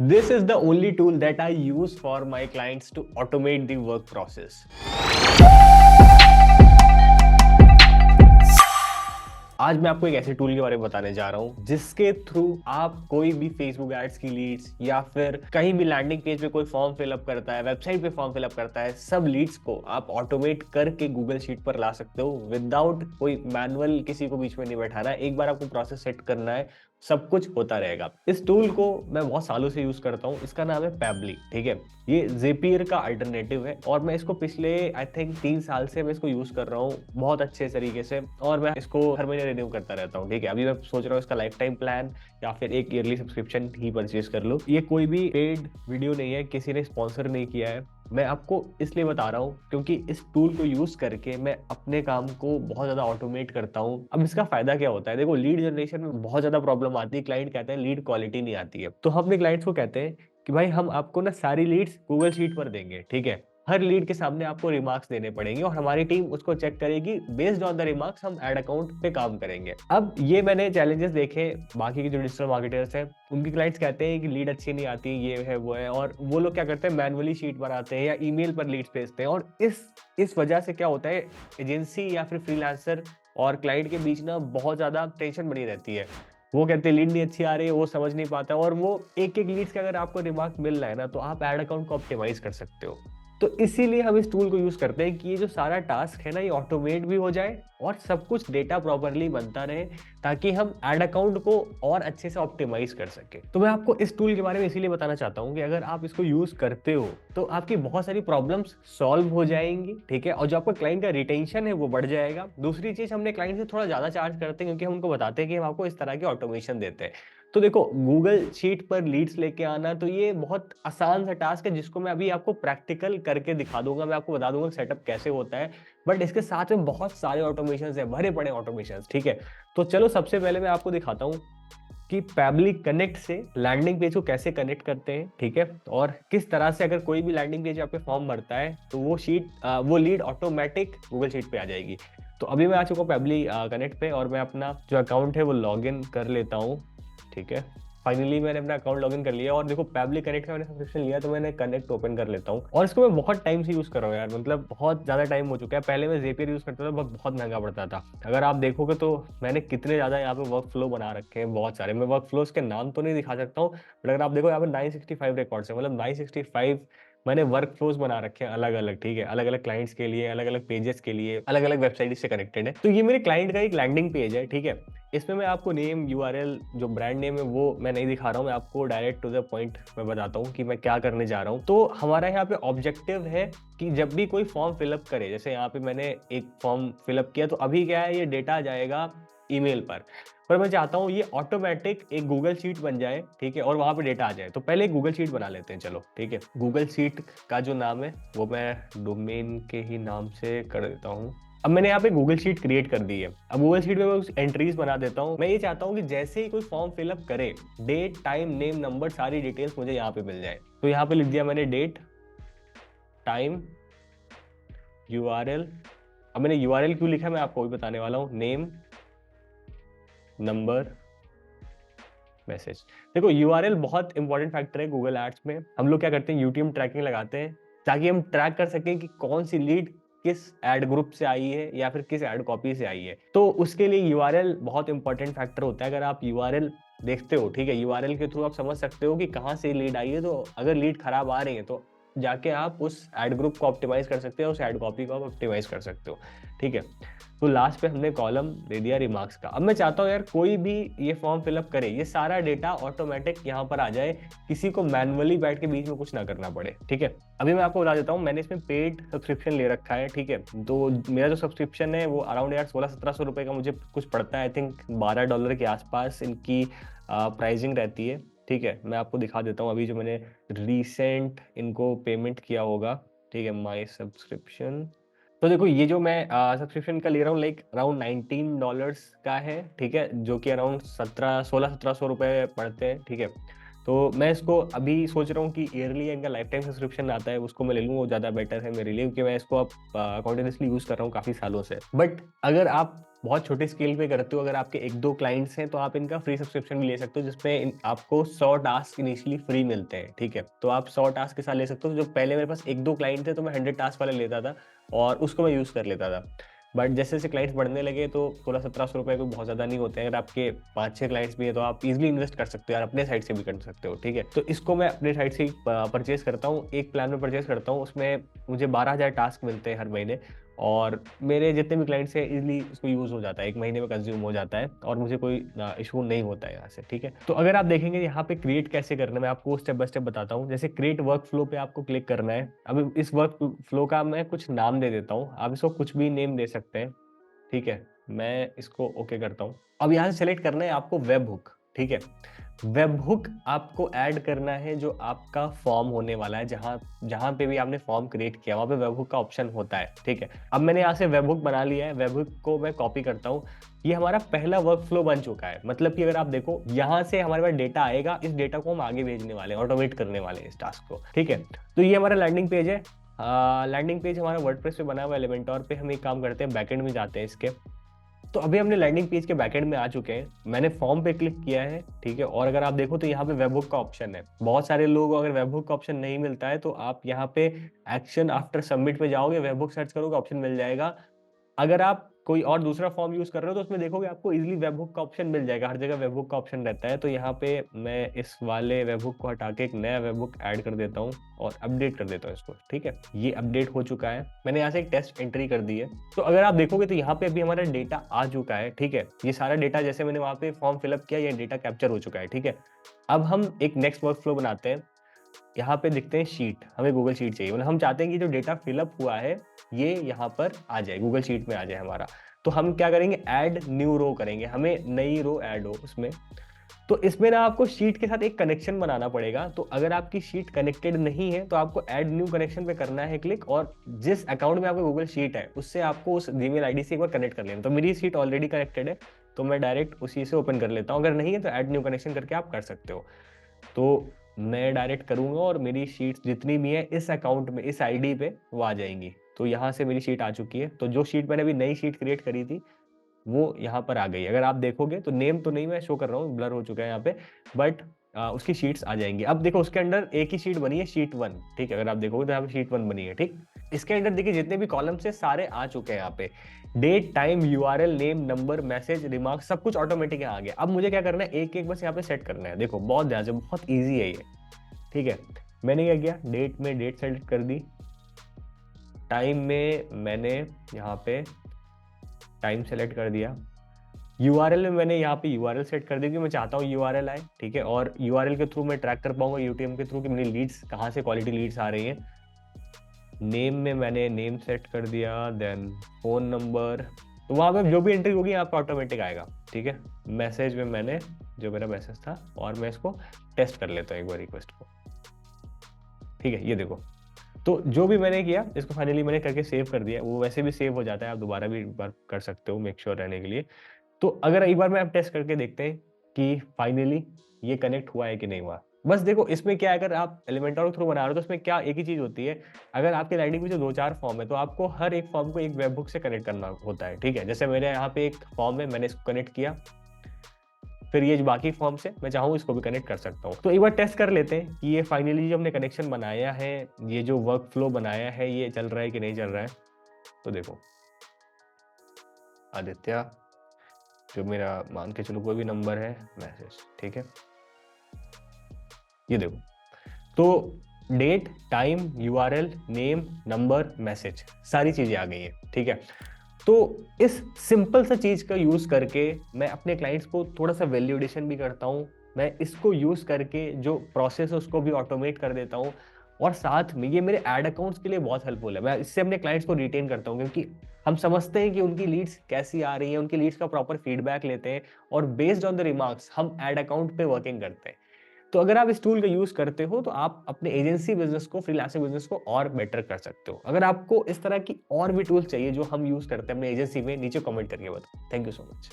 This is the only tool that I use for my clients to automate the work process. आज मैं आपको एक ऐसे tool के बारे में बताने जा रहा हूं जिसके थ्रू आप कोई भी फेसबुक एड्स की लीड्स या फिर कहीं भी लैंडिंग पेज पे कोई फॉर्म फिलअप करता है, वेबसाइट पे फॉर्म फिलअप करता है, सब लीड्स को आप ऑटोमेट करके गूगल शीट पर ला सकते हो विदाउट कोई मैनुअल किसी को बीच में नहीं बैठाना है। एक बार आपको प्रोसेस सेट करना है, सब कुछ होता रहेगा। इस टूल को मैं बहुत सालों से यूज करता हूँ। इसका नाम है पैबली, ठीक है। ये ज़ेपियर का अल्टरनेटिव है और मैं इसको पिछले आई थिंक 3 साल से मैं इसको यूज कर रहा हूँ बहुत अच्छे तरीके से, और मैं इसको हर महीने रिन्यू करता रहता हूँ, ठीक है। अभी मैं सोच रहा हूँ इसका लाइफ टाइम प्लान या फिर एक ईयरली सब्सक्रिप्शन ही परचेज कर लूँ। ये कोई भी पेड वीडियो नहीं है, किसी ने स्पॉन्सर नहीं किया है। मैं आपको इसलिए बता रहा हूँ क्योंकि इस टूल को यूज करके मैं अपने काम को बहुत ज्यादा ऑटोमेट करता हूँ। अब इसका फायदा क्या होता है, देखो लीड जनरेशन में बहुत ज्यादा प्रॉब्लम आती है। क्लाइंट कहते हैं लीड क्वालिटी नहीं आती है, तो हम अपने क्लाइंट्स को कहते हैं कि भाई हम आपको ना सारी लीड्स गूगल शीट पर देंगे, ठीक है। हर लीड के सामने आपको रिमार्क्स देने पड़ेंगे और हमारी टीम उसको चेक करेगी। बेस्ड ऑन द रिमार्क्स हम एड अकाउंट पे काम करेंगे। अब ये मैंने चैलेंजेस देखे बाकी के जो डिजिटल मार्केटर्स हैं, उनके क्लाइंट्स कहते हैं कि लीड अच्छी नहीं आती, ये है वो है, और वो लोग क्या करते हैं मैनुअली शीट बनाते हैं या ईमेल पर लीड्स भेजते हैं। और इस वजह से क्या होता है, एजेंसी या फिर फ्रीलांसर और क्लाइंट के बीच ना बहुत ज्यादा टेंशन बनी रहती है। वो कहते हैं लीड नहीं अच्छी आ रही है, वो समझ नहीं पाता, और वो एक एक लीड्स का अगर आपको रिमार्क मिल रहा है ना, तो आप एड अकाउंट को ऑप्टिमाइज कर सकते हो। तो इसीलिए हम इस टूल को यूज करते हैं कि ये जो सारा टास्क है ना, ये ऑटोमेट भी हो जाए और सब कुछ डेटा प्रॉपरली बनता रहे, ताकि हम एड अकाउंट को और अच्छे से ऑप्टिमाइज कर सके। तो मैं आपको इस टूल के बारे में इसीलिए बताना चाहता हूँ कि अगर आप इसको यूज करते हो तो आपकी बहुत सारी प्रॉब्लम्स सॉल्व हो जाएंगी, ठीक है। और जो आपका क्लाइंट का रिटेंशन है वो बढ़ जाएगा। दूसरी चीज, हमने क्लाइंट से थोड़ा ज्यादा चार्ज करते हैं क्योंकि हम उनको बताते हैं कि हम आपको इस तरह की ऑटोमेशन देते हैं। तो देखो, गूगल शीट पर लीड्स लेके आना, तो ये बहुत आसान सा टास्क है जिसको मैं अभी आपको प्रैक्टिकल करके दिखा दूंगा। मैं आपको बता दूंगा सेटअप कैसे होता है, बट इसके साथ में बहुत सारे ऑटोमेशन है, भरे पड़े ऑटोमेशन, ठीक है। तो चलो सबसे पहले मैं आपको दिखाता हूँ कि पैबली कनेक्ट से लैंडिंग पेज को कैसे कनेक्ट करते हैं, ठीक है। और किस तरह से अगर कोई भी लैंडिंग पेज आप पे फॉर्म भरता है तो वो लीड ऑटोमेटिक गूगल शीट पे आ जाएगी। तो अभी मैं आ चुका हूँ पैबली कनेक्ट पे और मैं अपना जो अकाउंट है वो लॉग इन कर लेता हूँ, ठीक है। फाइनली मैंने अपना अकाउंट लॉगिन कर लिया और देखो पैबली कनेक्ट का मैंने सब्सक्रिप्शन लिया, तो मैंने कनेक्ट ओपन कर लेता हूँ। और इसको मैं बहुत टाइम से यूज कर रहा हूँ यार, मतलब बहुत ज्यादा टाइम हो चुका है। पहले मैं ज़ेपियर यूज करता था, बहुत महंगा पड़ता था। अगर आप देखोगे तो मैंने कितने ज्यादा यहाँ पे वर्क फ्लो बना रखे हैं, बहुत सारे। मैं वर्क फ्लोज के नाम तो नहीं दिखा सकता हूँ, बट अगर आप देखो यहाँ पे 965 रिकॉर्ड्स है, मतलब 965 मैंने वर्क फ्लोज बना रखे हैं अलग अलग, ठीक है। अलग अलग क्लाइंट्स के लिए, अलग अलग पेजेस के लिए, अलग अलग वेबसाइट से कनेक्टेड है। तो ये मेरे क्लाइंट का एक लैंडिंग पेज है, ठीक है। इसमें मैं आपको नेम, यूआरएल, जो ब्रांड नेम है वो मैं नहीं दिखा रहा हूँ। मैं आपको डायरेक्ट टू द पॉइंट मैं बताता हूँ कि मैं क्या करने जा रहा हूँ। तो हमारा यहाँ पे ऑब्जेक्टिव है कि जब भी कोई फॉर्म फिलअप करे, जैसे यहाँ पे मैंने एक फॉर्म फिलअप किया, तो अभी क्या है, ये डेटा जाएगा ईमेल पर मैं चाहता हूँ ये ऑटोमेटिक एक गूगल शीट बन जाए, ठीक है, और वहां पे डेटा आ जाए। तो पहले एक गूगल शीट बना लेते हैं, चलो, ठीक है। गूगल शीट का जो नाम है वो मैं डोमेन के ही नाम से कर देता हूँ। अब मैंने यहाँ पे गूगल शीट क्रिएट कर दी है। अब गूगल शीट में मैं कुछ एंट्रीज बना देता हूँ। मैं ये चाहता हूँ कि जैसे ही कोई फॉर्म फिलअप करे, डेट, टाइम, नेम, नंबर, सारी डिटेल्स मुझे यहाँ पे मिल जाए। तो यहाँ पे लिख दिया मैंने डेट, टाइम, यूआरएल। अब मैंने यूआरएल क्यों लिखा है मैं आपको भी बताने वाला हूँ। Name, number, message. देखो, यूआरएल बहुत इंपॉर्टेंट फैक्टर है गूगल एड्स में। हम लोग क्या करते हैं, यूटीएम ट्रैकिंग लगाते हैं ताकि हम ट्रैक कर सकें कि कौन सी लीड किस एड ग्रुप से आई है या फिर किस एड कॉपी से आई है। तो उसके लिए यूआरएल बहुत इंपॉर्टेंट फैक्टर होता है। अगर आप यूआरएल देखते हो, ठीक है, यूआरएल के थ्रू आप समझ सकते हो कि कहाँ से लीड आई है। तो अगर लीड खराब आ रही है तो जाके आप उस एड ग्रुप को ऑप्टिमाइज कर सकते हो, उस एड कॉपी को आप ऑप्टिमाइज कर सकते हो, ठीक है। तो लास्ट पे हमने कॉलम दे दिया रिमार्क्स का। अब मैं चाहता हूँ यार कोई भी ये फॉर्म फिलअप करे, ये सारा डेटा ऑटोमेटिक यहाँ पर आ जाए, किसी को मैनुअली बैठ के बीच में कुछ ना करना पड़े, ठीक है। अभी मैं आपको बता देता हूँ, मैंने इसमें पेड सब्सक्रिप्शन ले रखा है, ठीक है। तो मेरा जो सब्सक्रिप्शन है वो अराउंड यार 1600-1700 रुपये का मुझे कुछ पड़ता है। आई थिंक $12 के आसपास इनकी प्राइसिंग रहती है, ठीक है। मैं आपको दिखा देता हूँ अभी जो मैंने रिसेंट इनको पेमेंट किया होगा, ठीक है, माई सब्सक्रिप्शन। तो देखो, ये जो मैं सब्सक्रिप्शन का ले रहा हूँ लाइक अराउंड $19 का है, ठीक है, जो कि अराउंड 1600 रुपये पड़ते हैं, ठीक है। तो मैं इसको अभी सोच रहा हूँ कि ईयरली इनका लाइफ टाइम सब्सक्रिप्शन आता है, उसको मैं ले लूँ, वो ज़्यादा बेटर है मेरे लिए, क्योंकि मैं इसको अब कंटिन्यूसली यूज़ कर रहा हूँ काफ़ी सालों से। बट अगर आप बहुत छोटे स्केल पे करते हो, अगर आपके 1-2 क्लाइंट्स हैं तो आप इनका फ्री सब्सक्रिप्शन भी ले सकते हो, जिसमें आपको 100 टास्क इनिशियली फ्री मिलते हैं, ठीक है। तो आप 100 टास्क के साथ ले सकते हो। जो पहले मेरे पास 1-2 क्लाइंट थे तो मैं 100 टास्क वाले लेता था और उसको मैं यूज़ कर लेता था। बट जैसे जैसे क्लाइंट्स बढ़ने लगे तो 1600-1700 रुपए कोई बहुत ज़्यादा नहीं होते हैं। अगर आपके 5-6 क्लाइंट्स भी है तो आप इजीली इन्वेस्ट कर सकते हो यार, अपने साइड से भी कर सकते हो, ठीक है। तो इसको मैं अपने साइड से परचेज करता हूँ, एक प्लान में परचेज करता हूँ, उसमें मुझे 12,000 टास्क मिलते हैं हर महीने और मेरे जितने भी क्लाइंट्स हैं इजीली उसको यूज़ हो जाता है, 1 महीने में कंज्यूम हो जाता है और मुझे कोई इशू नहीं होता है यहाँ से, ठीक है। तो अगर आप देखेंगे यहाँ पे क्रिएट कैसे करना है, मैं आपको स्टेप बाय स्टेप बताता हूँ। जैसे क्रिएट वर्क फ्लो पे आपको क्लिक करना है। अब इस वर्क फ्लो का मैं कुछ नाम दे देता हूँ, आप इसको कुछ भी नेम दे सकते हैं, ठीक है। मैं इसको ओके करता हूँ। अब यहाँ से सेलेक्ट करना है आपको वेब हुक, ठीक है। वेब हुक आपको ऐड करना है जो आपका फॉर्म होने वाला है, जहां पे भी आपने फॉर्म क्रिएट किया वहां पे वेब हुक का ऑप्शन होता है, ठीक है। अब मैंने यहाँ से वेब हुक बना लिया है, वेब हुक को मैं कॉपी करता हूँ। ये हमारा पहला वर्क फ्लो बन चुका है, मतलब कि अगर आप देखो यहाँ से हमारे पास डेटा आएगा, इस डेटा को हम आगे भेजने वाले हैं, ऑटोमेट करने वाले हैं इस टास्क को, ठीक है। तो ये हमारा लैंडिंग पेज है। लैंडिंग पेज हमारा वर्डप्रेस पे बना हुआ है। एलिमेंटोर पे हम एक काम करते हैं, बैकएंड में जाते हैं इसके। तो अभी हमने लैंडिंग पेज के बैकएंड में आ चुके हैं। मैंने फॉर्म पे क्लिक किया है, ठीक है। और अगर आप देखो तो यहाँ पे वेबहुक का ऑप्शन है। बहुत सारे लोग अगर वेबहुक का ऑप्शन नहीं मिलता है तो आप यहाँ पे एक्शन आफ्टर सबमिट पे जाओगे, वेबहुक सर्च करोगे, ऑप्शन मिल जाएगा। अगर आप कोई और दूसरा फॉर्म यूज कर रहे हो तो उसमें देखोगे आपको इजीली वेबहुक का ऑप्शन मिल जाएगा, हर जगह वेबहुक का ऑप्शन रहता है। तो यहाँ पे मैं इस वाले वेबहुक को हटा के एक नया वेबहुक ऐड कर देता हूँ और अपडेट कर देता हूँ इसको, ठीक है। ये अपडेट हो चुका है, मैंने यहाँ से एक टेस्ट एंट्री कर दी है। तो अगर आप देखोगे तो यहाँ पे अभी हमारा डेटा आ चुका है, ठीक है। ये सारा डेटा जैसे मैंने वहां पे फॉर्म फिलअप किया, ये डेटा कैप्चर हो चुका है, ठीक है। अब हम एक नेक्स्ट वर्क फ्लो बनाते हैं। यहाँ पे दिखते हैं शीट, हमें गूगल शीट चाहिए, मतलब हम चाहते हैं कि जो डेटा फिलअप हुआ है ये यहाँ पर आ जाए, गूगल शीट में आ जाए हमारा। तो हम क्या करेंगे, ऐड न्यू रो करेंगे, हमें नई रो ऐड हो उसमें। तो इसमें ना आपको शीट के साथ एक कनेक्शन बनाना पड़ेगा। तो अगर आपकी शीट कनेक्टेड नहीं है तो आपको ऐड न्यू कनेक्शन पे करना है क्लिक, और जिस अकाउंट में आपका गूगल शीट है उससे आपको उस जीमेल आईडी से एक बार कनेक्ट कर लेना। तो मेरी शीट ऑलरेडी कनेक्टेड है तो मैं डायरेक्ट उसी से ओपन कर लेता हूँ। अगर नहीं है तो ऐड न्यू कनेक्शन करके आप कर सकते हो। तो मैं डायरेक्ट करूंगा और मेरी शीट्स जितनी भी है इस अकाउंट में, इस आईडी पे वो आ जाएंगी। तो यहाँ से मेरी शीट आ चुकी है। तो जो शीट मैंने अभी नई शीट क्रिएट करी थी वो यहाँ पर आ गई। अगर आप देखोगे तो नेम तो नहीं मैं शो कर रहा हूँ, ब्लर हो चुका है यहाँ पे, बट उसकी शीट्स आ जाएंगी। अब देखो उसके अंदर एक ही शीट बनी है, शीट 1, ठीक है। अगर आप देखोगे तो यहाँ पे शीट 1 बनी है, ठीक। इसके अंदर देखिए जितने भी कॉलम्स है सारे आ चुके हैं यहाँ पे। Date, time, URL, name, number, message, remark, सब कुछ ऑटोमेटिक आ गया। अब मुझे क्या करना है, एक एक बस यहाँ पे सेट करना है। देखो बहुत ध्यान से, बहुत ईजी है ये, ठीक है। मैंने क्या किया, डेट में डेट सेलेक्ट कर दी, टाइम में मैंने यहाँ पे टाइम सेलेक्ट कर दिया, यूआरएल में मैंने यहाँ पे यूआरएल सेट कर दी क्योंकि मैं चाहता हूँ यूआरएल आए, ठीक है। और यूआरएल के थ्रू मैं ट्रैक कर पाऊंगा यूटीएम के थ्रू कि मेरी लीड्स कहाँ से क्वालिटी लीड्स आ रही हैं। नेम में मैंने नेम सेट कर दिया, देन फोन नंबर, तो वहाँ पे जो भी एंट्री होगी यहाँ पे ऑटोमेटिक आएगा, ठीक है। मैसेज में मैंने जो मेरा मैसेज था, और मैं इसको टेस्ट कर लेता हूँ एक बार रिक्वेस्ट को, ठीक है। ये देखो, तो जो भी मैंने किया इसको फाइनली मैंने करके सेव कर दिया। वो वैसे भी सेव हो जाता है, आप दोबारा भी एक बार कर सकते हो मेक श्योर रहने के लिए। तो अगर एक बार मैं आप टेस्ट करके देखते हैं कि फाइनली ये कनेक्ट हुआ है कि नहीं हुआ। बस देखो इसमें क्या है, अगर आप एलिमेंटर के थ्रू बना रहे हो तो इसमें क्या एक ही चीज होती है, अगर आपकी लैंडिंग में जो 2-4 फॉर्म है तो आपको हर एक फॉर्म को एक वेबहुक से कनेक्ट करना होता है, ठीक है। जैसे मेरे यहाँ पे एक फॉर्म है, मैंने इसको कनेक्ट किया, फिर ये जो बाकी फॉर्म से मैं चाहूँ इसको भी कनेक्ट कर सकता हूँ। तो एक बार टेस्ट कर लेते हैं कि ये फाइनली जो हमने कनेक्शन बनाया है, ये जो वर्क फ्लो बनाया है, ये चल रहा है कि नहीं चल रहा है। तो देखो आदित्य, जो मेरा मान के चलो कोई भी नंबर है, मैसेज, ठीक है। ये देखो, तो date, time, URL, name, number, message, सारी चीजें आ गई है, ठीक है। तो इस सिंपल सा चीज का यूज करके मैं अपने क्लाइंट्स को थोड़ा सा वैल्यू एडिशन भी करता हूँ। मैं इसको यूज करके जो प्रोसेस है उसको भी ऑटोमेट कर देता हूँ, और साथ में ये मेरे एड अकाउंट्स के लिए बहुत हेल्पफुल है। मैं इससे अपने क्लाइंट्स को रिटेन करता हूँ क्योंकि हम समझते हैं कि उनकी लीड्स कैसी आ रही हैं, उनकी लीड्स का प्रॉपर फीडबैक लेते हैं, और बेस्ड ऑन द रिमार्क्स हम एड अकाउंट पे वर्किंग करते हैं। तो अगर आप इस टूल का यूज करते हो तो आप अपने एजेंसी बिजनेस को, फ्रीलांसिंग बिजनेस को और बेटर कर सकते हो। अगर आपको इस तरह की और भी टूल्स चाहिए जो हम यूज करते हैं अपने एजेंसी में, नीचे कमेंट करके बताओ। Thank you so much.